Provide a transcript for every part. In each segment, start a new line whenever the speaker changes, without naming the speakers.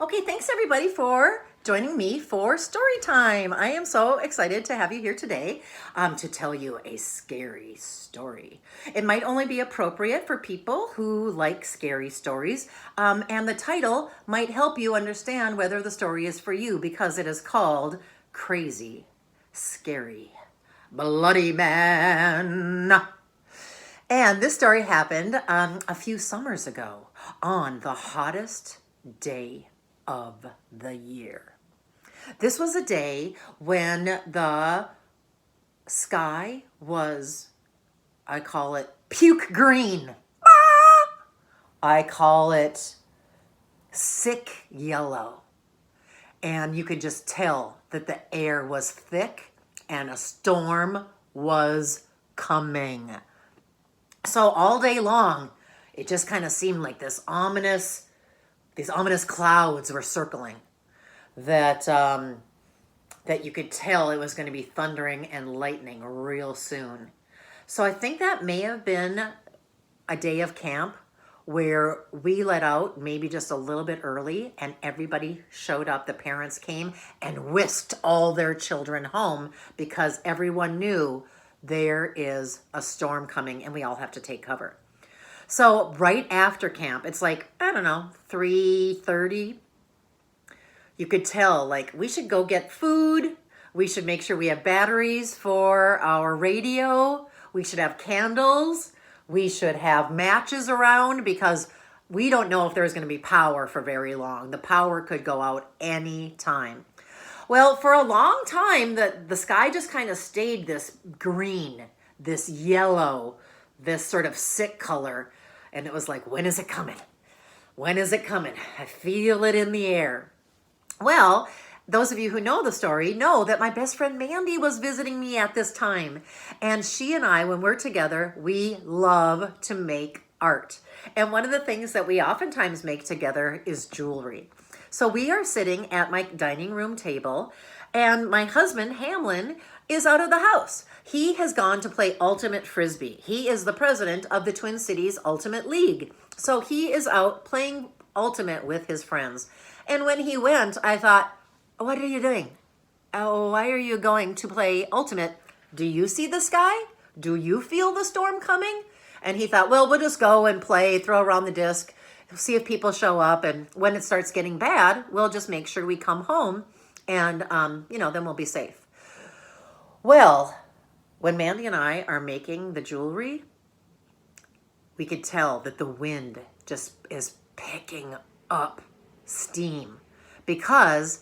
Okay, thanks everybody for joining me for story time. I am so excited to have you here today to tell you a scary story. It might only be appropriate for people who like scary stories, and the title might help you understand whether the story is for you because it is called Crazy, Scary, Bloody Man. And this story happened a few summers ago on the hottest day of the year. This was a day when the sky was, I call it puke green. I call it sick yellow. And you could just tell that the air was thick and a storm was coming. So all day long, it just kind of seemed like these ominous clouds were circling that that you could tell it was going to be thundering and lightning real soon. So I think that may have been a day of camp where we let out maybe just a little bit early and everybody showed up. The parents came and whisked all their children home because everyone knew there is a storm coming and we all have to take cover. So right after camp, it's like, I don't know, 3:30. You could tell, like, we should go get food. We should make sure we have batteries for our radio. We should have candles. We should have matches around because we don't know if there's going to be power for very long. The power could go out any time. Well, for a long time, the sky just kind of stayed this green, this yellow, this sort of sick color. And it was like, when is it coming? When is it coming? I feel it in the air. Well, those of you who know the story know that my best friend Mandy was visiting me at this time. And she and I, when we're together, we love to make art. And one of the things that we oftentimes make together is jewelry. So we are sitting at my dining room table and my husband, Hamlin, is out of the house. He has gone to play Ultimate Frisbee. He is the president of the Twin Cities Ultimate League. So he is out playing Ultimate with his friends. And when he went, I thought, what are you doing? Oh, why are you going to play Ultimate? Do you see the sky? Do you feel the storm coming? And he thought, well, we'll just go and play, throw around the disc, see if people show up. And when it starts getting bad, we'll just make sure we come home and, then we'll be safe. Well, when Mandy and I are making the jewelry, we could tell that the wind just is picking up steam because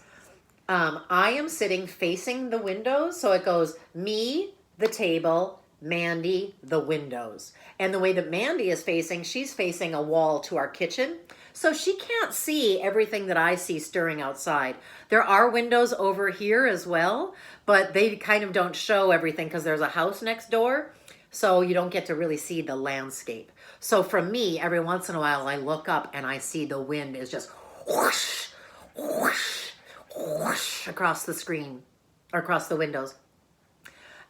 I am sitting facing the windows. So it goes me, the table, Mandy, the windows. And the way that Mandy is facing, she's facing a wall to our kitchen. So she can't see everything that I see stirring outside. There are windows over here as well, but they kind of don't show everything because there's a house next door. So you don't get to really see the landscape. So for me, every once in a while, I look up and I see the wind is just whoosh, whoosh, whoosh across the screen or across the windows.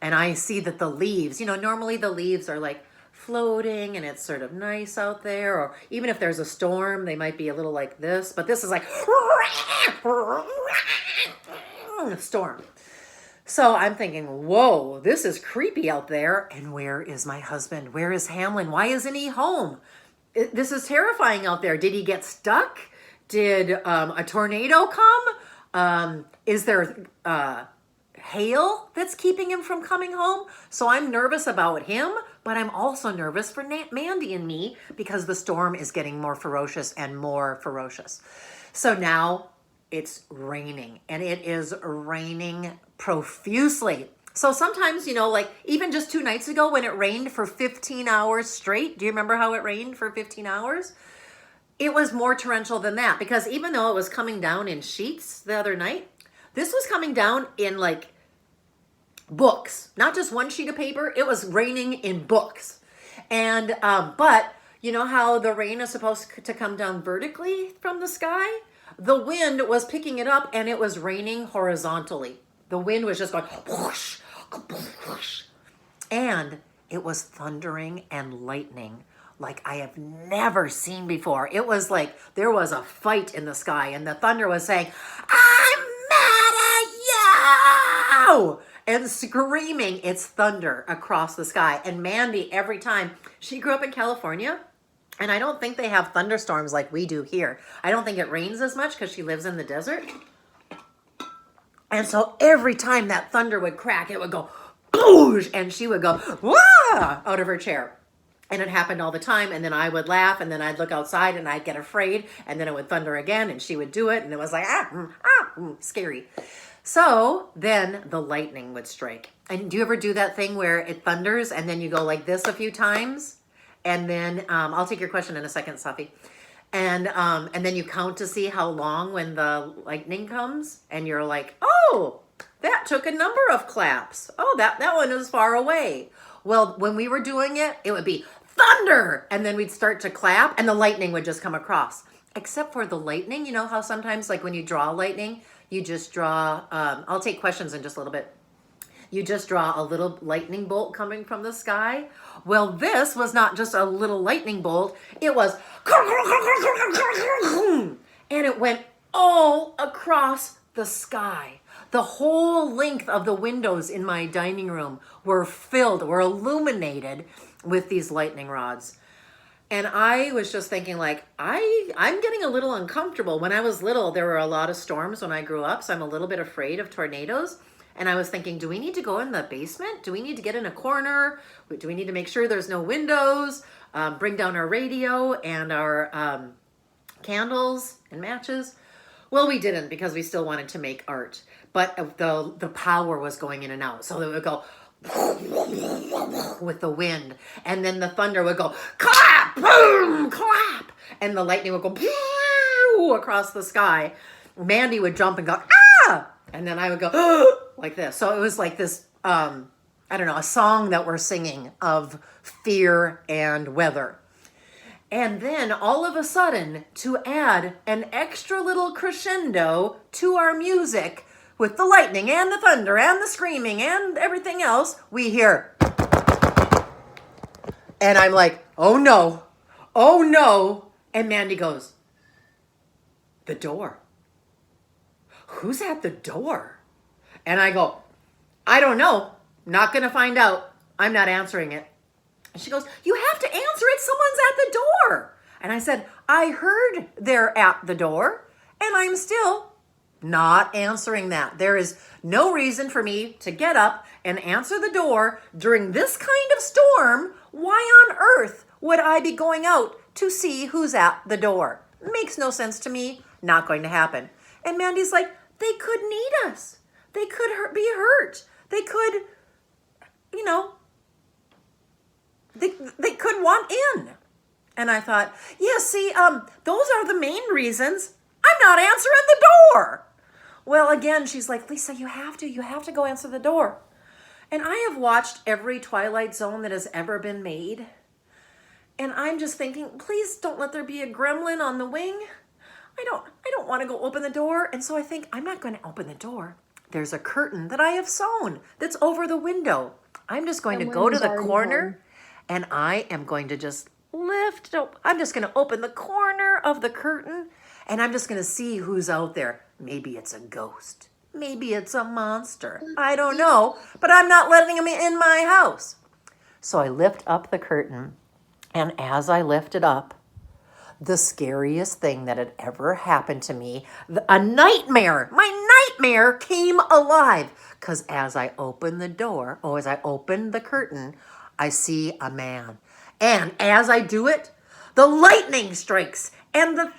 And I see that the leaves, normally the leaves are like floating and it's sort of nice out there. Or even if there's a storm, they might be a little like this. But this is like storm. So I'm thinking, whoa, this is creepy out there. And where is my husband? Where is Hamlin? Why isn't he home? This is terrifying out there. Did he get stuck? Did a tornado come? Is there hail that's keeping him from coming home? So I'm nervous about him, but I'm also nervous for Mandy and me because the storm is getting more ferocious and more ferocious. So now it's raining and it is raining profusely. So sometimes, like even just 2 nights ago when it rained for 15 hours straight, do you remember how it rained for 15 hours? It was more torrential than that because even though it was coming down in sheets the other night, this was coming down in like books, not just one sheet of paper. It was raining in books. And, but you know how the rain is supposed to come down vertically from the sky? The wind was picking it up and it was raining horizontally. The wind was just going whoosh, whoosh. And it was thundering and lightning like I have never seen before. It was like there was a fight in the sky, and the thunder was saying, I'm mad at you! And screaming its thunder across the sky. And Mandy, every time, she grew up in California, and I don't think they have thunderstorms like we do here. I don't think it rains as much because she lives in the desert. And so every time that thunder would crack, it would go, boosh, and she would go, wah, out of her chair. And it happened all the time. And then I would laugh, and then I'd look outside and I'd get afraid, and then it would thunder again, and she would do it, and it was like, scary. So then the lightning would strike. And do you ever do that thing where it thunders and then you go like this a few times? And then I'll take your question in a second, Safi. And then you count to see how long when the lightning comes, and you're like, oh, that took a number of claps. Oh, that one was far away. Well, when we were doing it, it would be thunder, and then we'd start to clap, and the lightning would just come across. Except for the lightning, you know how sometimes like when you draw lightning, you just draw, I'll take questions in just a little bit. You just draw a little lightning bolt coming from the sky. Well, this was not just a little lightning bolt. It was, and it went all across the sky. The whole length of the windows in my dining room were illuminated with these lightning rods. And I was just thinking like, I'm getting a little uncomfortable. When I was little, there were a lot of storms when I grew up, so I'm a little bit afraid of tornadoes. And I was thinking, do we need to go in the basement? Do we need to get in a corner? Do we need to make sure there's no windows? Bring down our radio and our candles and matches? Well, we didn't, because we still wanted to make art. But the power was going in and out. So it would go with the wind. And then the thunder would go, clap, boom, clap. And the lightning would go across the sky. Mandy would jump and go, ah! And then I would go, like this. So it was like this, I don't know, a song that we're singing of fear and weather. And then all of a sudden, to add an extra little crescendo to our music, with the lightning and the thunder and the screaming and everything else, we hear. And I'm like, oh no, oh no. And Mandy goes, the door. Who's at the door? And I go, I don't know. Not going to find out. I'm not answering it. And she goes, you have to answer it. Someone's at the door. And I said, I heard they're at the door, and I'm still not answering that. There is no reason for me to get up and answer the door during this kind of storm. Why on earth would I be going out to see who's at the door? Makes no sense to me. Not going to happen. And Mandy's like, they could need us. They could be hurt. They could, you know, they could want in. And I thought, yeah, see, those are the main reasons I'm not answering the door. Well, again, she's like, Lisa, you have to go answer the door. And I have watched every Twilight Zone that has ever been made. And I'm just thinking, please don't let there be a gremlin on the wing. I don't want to go open the door. And so I think, I'm not going to open the door. There's a curtain that I have sewn that's over the window. I'm just going to go to the corner, and I am going to just lift it up. I'm just going to open the corner of the curtain, and I'm just going to see who's out there. Maybe it's a ghost. Maybe it's a monster. I don't know, but I'm not letting him in my house. So I lift up the curtain, and as I lift it up, the scariest thing that had ever happened to me, my nightmare came alive. Because as I opened the door, as I opened the curtain, I see a man. And as I do it, the lightning strikes and lightning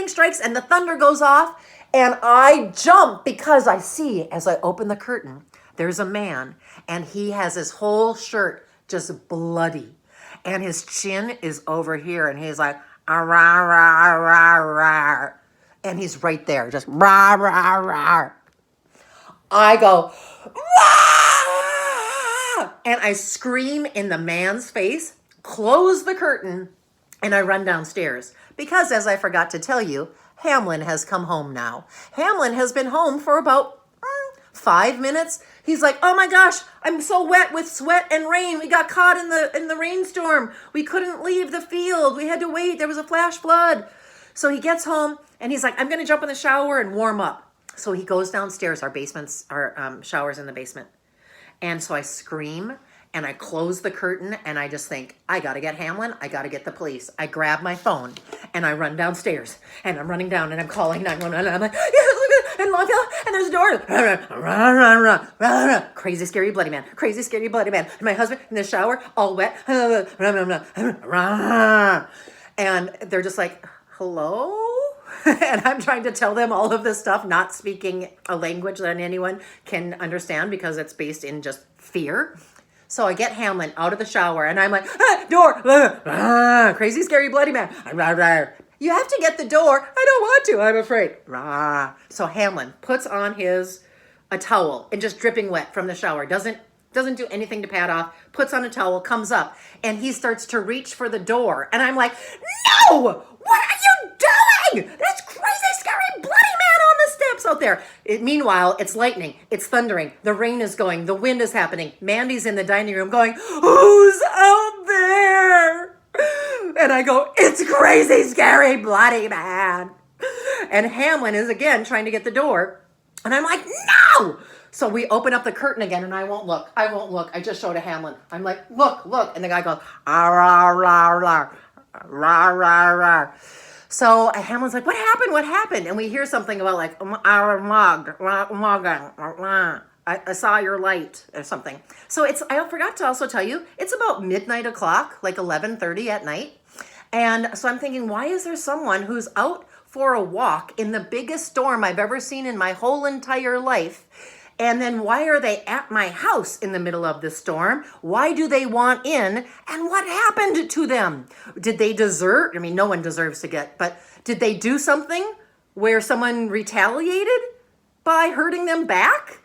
strikes and the thunder goes off. And I jump because I see, as I open the curtain, there's a man, and he has his whole shirt just bloody. And his chin is over here, and he's like, rah, rah, rah, rah. And he's right there, just rah, rah, rah. I go, rah! And I scream in the man's face, close the curtain, and I run downstairs. Because, as I forgot to tell you, Hamlin has come home now. Hamlin has been home for about 5 minutes. He's like, oh my gosh, I'm so wet with sweat and rain. We got caught in the rainstorm. We couldn't leave the field. We had to wait. There was a flash flood. So he gets home and he's like, I'm going to jump in the shower and warm up. So he goes downstairs. Our shower's in the basement. And so I scream and I close the curtain and I just think, I got to get Hamlin. I got to get the police. I grab my phone and I run downstairs and I'm running down and I'm calling 911. And I'm like, and there's a door. Crazy, scary, bloody man. Crazy, scary, bloody man. And my husband in the shower, all wet. And they're just like, hello? And I'm trying to tell them all of this stuff, not speaking a language that anyone can understand because it's based in just fear. So I get Hamlin out of the shower and I'm like, door, crazy, scary, bloody man. You have to get the door. I don't want to. I'm afraid. So Hamlin puts on a towel and just dripping wet from the shower. Doesn't do anything to pad off. Puts on a towel, comes up, and he starts to reach for the door. And I'm like, no! What are you doing? That's crazy, scary, bloody man on the steps out there. Meanwhile, it's lightning. It's thundering. The rain is going. The wind is happening. Mandy's in the dining room going, who's out there? And I go, it's crazy, scary, bloody man. And Hamlin is again trying to get the door. And I'm like, no! So we open up the curtain again and I won't look. I just showed to Hamlin. I'm like, look. And the guy goes, rah, rah, rah, rah, rah, rah. So Hamlin's like, what happened? And we hear something about like, I saw your light or something. So I forgot to also tell you, it's about midnight o'clock, like 11:30 at night. And so I'm thinking, why is there someone who's out for a walk in the biggest storm I've ever seen in my whole entire life? And then why are they at my house in the middle of this storm? Why do they want in? And what happened to them? Did they deserve? I mean, no one deserves to get, but did they do something where someone retaliated by hurting them back?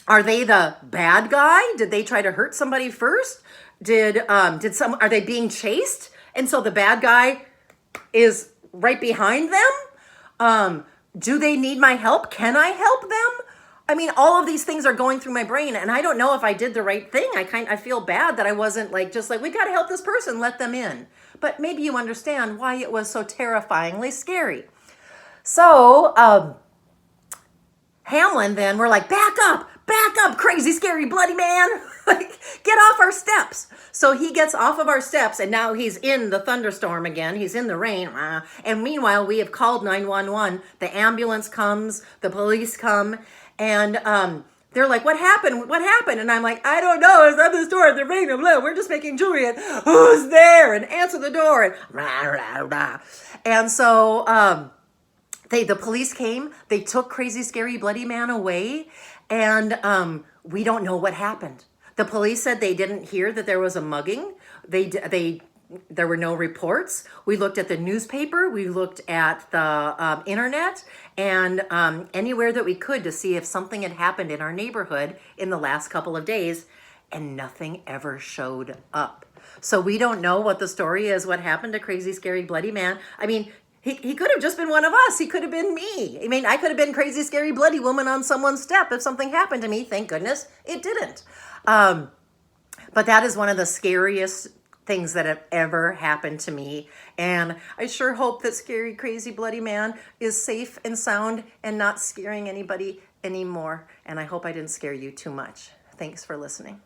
Are they the bad guy? Did they try to hurt somebody first? Are they being chased? And so the bad guy is right behind them? Do they need my help? Can I help them? I mean, all of these things are going through my brain and I don't know if I did the right thing. I feel bad that I wasn't we got to help this person, let them in. But maybe you understand why it was so terrifyingly scary. So, Hamlin then, we're like, back up, crazy, scary, bloody man. Get off our steps. So he gets off of our steps and now he's in the thunderstorm again. He's in the rain. And meanwhile, we have called 911. The ambulance comes, the police come, and they're like, what happened? And I'm like, I don't know. It's not the store at the rain. We're just making jewelry. And who's there? And answer the door. And rah, rah, rah. And so the police came. They took crazy, scary, bloody man away. And we don't know what happened. The police said they didn't hear that there was a mugging. There were no reports. We looked at the newspaper. We looked at the internet and anywhere that we could to see if something had happened in our neighborhood in the last couple of days, and nothing ever showed up. So we don't know what the story is, what happened to crazy, scary, bloody man. I mean, he could have just been one of us. He could have been me. I mean, I could have been crazy, scary, bloody woman on someone's step if something happened to me. Thank goodness it didn't. But that is one of the scariest things that have ever happened to me. And I sure hope that scary, crazy, bloody man is safe and sound and not scaring anybody anymore. And I hope I didn't scare you too much. Thanks for listening.